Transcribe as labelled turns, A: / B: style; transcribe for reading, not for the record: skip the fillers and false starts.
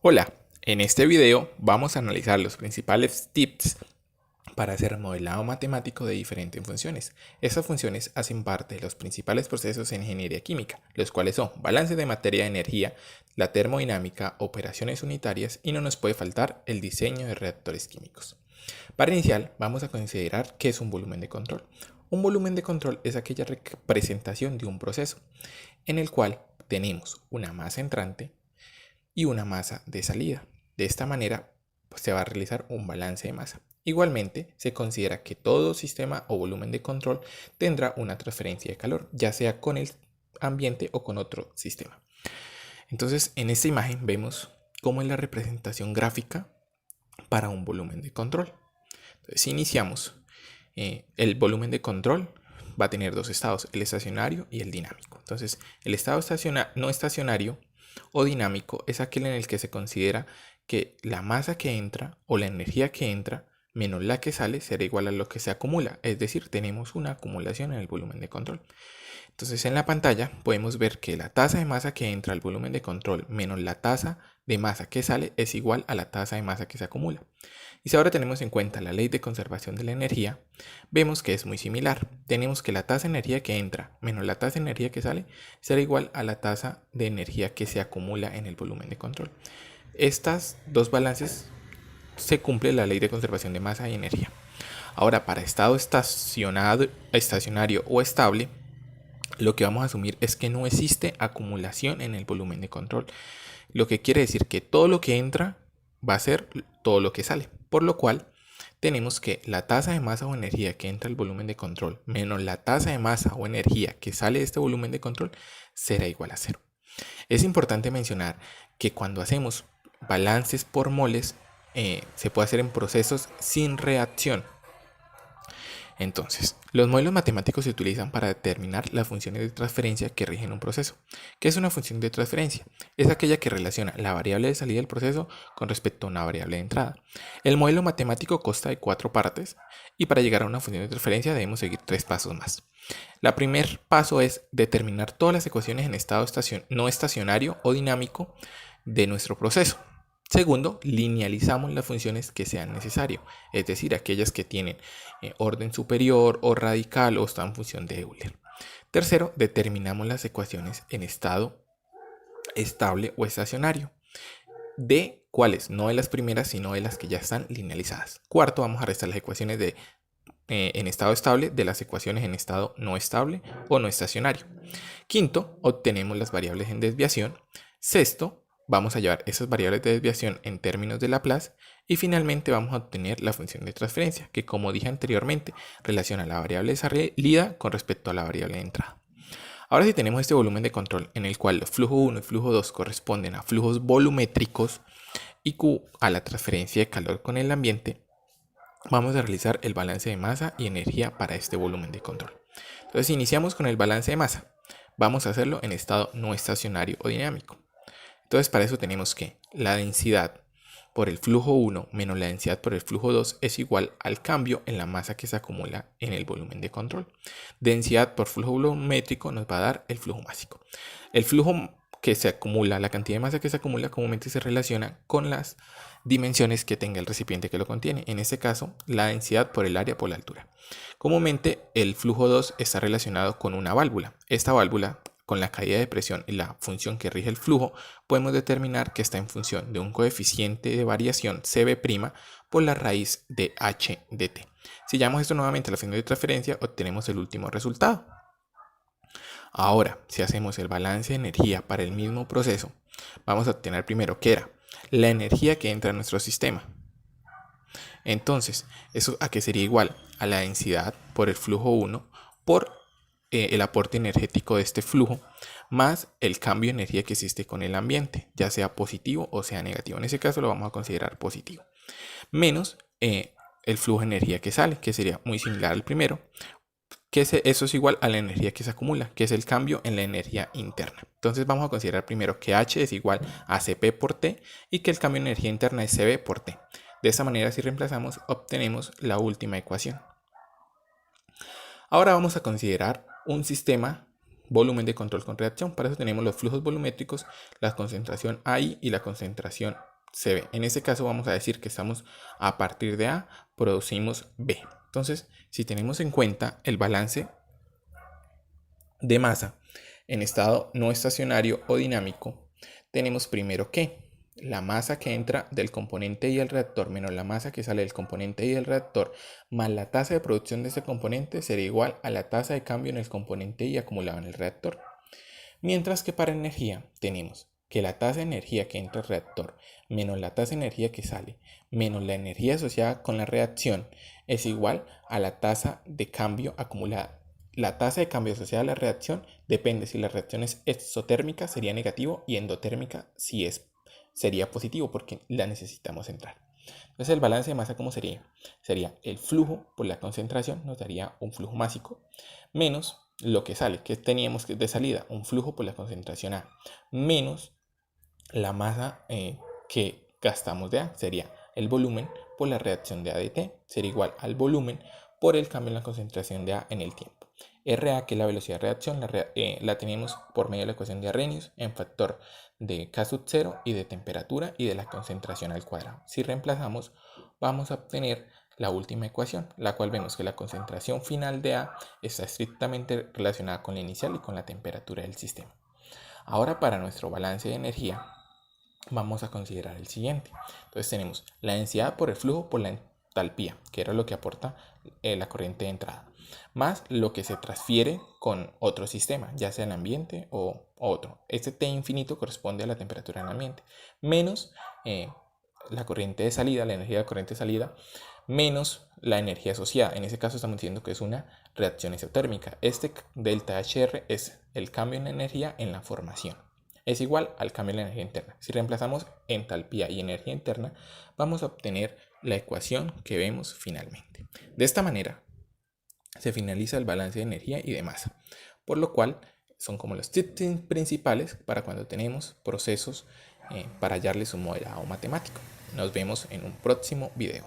A: Hola, en este video vamos a analizar los principales tips para hacer modelado matemático de diferentes funciones. Estas funciones hacen parte de los principales procesos en ingeniería química, los cuales son balance de materia y energía, la termodinámica, operaciones unitarias y no nos puede faltar el diseño de reactores químicos. Para iniciar, vamos a considerar qué es un volumen de control. Un volumen de control es aquella representación de un proceso en el cual tenemos una masa entrante y una masa de salida. De esta manera se va a realizar un balance de masa. Igualmente, se considera que todo sistema o volumen de control tendrá una transferencia de calor, ya sea con el ambiente o con otro sistema. Entonces, en esta imagen vemos cómo es la representación gráfica para un volumen de control. Entonces, si iniciamos, el volumen de control va a tener dos estados, el estacionario y el dinámico. Entonces, el estado no estacionario o dinámico es aquel en el que se considera que la masa que entra o la energía que entra menos la que sale será igual a lo que se acumula, es decir, tenemos una acumulación en el volumen de control. Entonces en la pantalla podemos ver que la tasa de masa que entra al volumen de control menos la tasa de masa que sale es igual a la tasa de masa que se acumula. Y si ahora tenemos en cuenta la ley de conservación de la energía, vemos que es muy similar. Tenemos que la tasa de energía que entra menos la tasa de energía que sale será igual a la tasa de energía que se acumula en el volumen de control. Estas dos balances se cumple la ley de conservación de masa y energía. Ahora, para estado estacionario o estable, lo que vamos a asumir es que no existe acumulación en el volumen de control. Lo que quiere decir que todo lo que entra va a ser todo lo que sale. Por lo cual, tenemos que la tasa de masa o energía que entra al volumen de control menos la tasa de masa o energía que sale de este volumen de control será igual a cero. Es importante mencionar que cuando hacemos balances por moles, se puede hacer en procesos sin reacción. Entonces, los modelos matemáticos se utilizan para determinar las funciones de transferencia que rigen un proceso. ¿Qué es una función de transferencia? Es aquella que relaciona la variable de salida del proceso con respecto a una variable de entrada. El modelo matemático consta de 4 partes y para llegar a una función de transferencia debemos seguir 3 pasos más. El primer paso es determinar todas las ecuaciones en estado no estacionario o dinámico de nuestro proceso. Segundo, linealizamos las funciones que sean necesarias, es decir, aquellas que tienen orden superior o radical o están en función de Euler. Tercero, determinamos las ecuaciones en estado estable o estacionario. ¿De cuáles? No de las primeras, sino de las que ya están linealizadas. Cuarto, vamos a restar las ecuaciones en estado estable de las ecuaciones en estado no estable o no estacionario. Quinto, obtenemos las variables en desviación. Sexto, vamos a llevar esas variables de desviación en términos de Laplace y finalmente vamos a obtener la función de transferencia que, como dije anteriormente, relaciona la variable de salida con respecto a la variable de entrada. Ahora, si tenemos este volumen de control en el cual flujo 1 y flujo 2 corresponden a flujos volumétricos y Q a la transferencia de calor con el ambiente, vamos a realizar el balance de masa y energía para este volumen de control. Entonces, iniciamos con el balance de masa. Vamos a hacerlo en estado no estacionario o dinámico. Entonces, para eso tenemos que la densidad por el flujo 1 menos la densidad por el flujo 2 es igual al cambio en la masa que se acumula en el volumen de control. Densidad por flujo volumétrico nos va a dar el flujo másico. El flujo que se acumula, la cantidad de masa que se acumula, comúnmente se relaciona con las dimensiones que tenga el recipiente que lo contiene. En este caso, la densidad por el área por la altura. Comúnmente, el flujo 2 está relacionado con una válvula. Esta válvula, con la caída de presión y la función que rige el flujo, podemos determinar que está en función de un coeficiente de variación Cb' por la raíz de h de t. Si llamamos esto nuevamente a la función de transferencia, obtenemos el último resultado. Ahora, si hacemos el balance de energía para el mismo proceso, vamos a obtener primero que era la energía que entra en nuestro sistema. Entonces, ¿eso a qué sería igual? A la densidad por el flujo 1 por el aporte energético de este flujo más el cambio de energía que existe con el ambiente, ya sea positivo o sea negativo. En ese caso lo vamos a considerar positivo. Menos el flujo de energía que sale, que sería muy similar al primero, eso es igual a la energía que se acumula, que es el cambio en la energía interna. Entonces vamos a considerar primero que H es igual a Cp por T y que el cambio en energía interna es Cv por T. De esta manera, si reemplazamos, obtenemos la última ecuación. Ahora vamos a considerar un sistema volumen de control con reacción. Para eso tenemos los flujos volumétricos, la concentración AI y la concentración Cv. En este caso vamos a decir que estamos a partir de A, producimos B. Entonces, si tenemos en cuenta el balance de masa en estado no estacionario o dinámico, tenemos primero que la masa que entra del componente y el reactor menos la masa que sale del componente y el reactor más la tasa de producción de ese componente será igual a la tasa de cambio en el componente y acumulado en el reactor. Mientras que para energía tenemos que la tasa de energía que entra al reactor menos la tasa de energía que sale menos la energía asociada con la reacción es igual a la tasa de cambio acumulada. La tasa de cambio asociada a la reacción depende si la reacción es exotérmica, sería negativo, y endotérmica sería positivo porque la necesitamos entrar. Entonces el balance de masa, ¿cómo sería? Sería el flujo por la concentración, nos daría un flujo másico, menos lo que sale, que teníamos de salida, un flujo por la concentración A, menos la masa que gastamos de A, sería el volumen por la reacción de A de T, sería igual al volumen por el cambio en la concentración de A en el tiempo. RA, que es la velocidad de reacción, la tenemos por medio de la ecuación de Arrhenius en factor de K sub 0 y de temperatura y de la concentración al cuadrado. Si reemplazamos, vamos a obtener la última ecuación, la cual vemos que la concentración final de A está estrictamente relacionada con la inicial y con la temperatura del sistema. Ahora, para nuestro balance de energía, vamos a considerar el siguiente. Entonces tenemos la densidad por el flujo por la entalpía, que era lo que aporta la corriente de entrada, más lo que se transfiere con otro sistema, ya sea el ambiente o otro. Este T infinito corresponde a la temperatura del ambiente, menos la corriente de salida, la energía de corriente de salida, menos la energía asociada. En ese caso estamos diciendo que es una reacción exotérmica. Este delta HR es el cambio en energía en la formación. Es igual al cambio en la energía interna. Si reemplazamos entalpía y energía interna, vamos a obtener la ecuación que vemos finalmente. De esta manera, se finaliza el balance de energía y de masa, por lo cual son como los tips principales para cuando tenemos procesos para hallarles un modelado matemático. Nos vemos en un próximo video.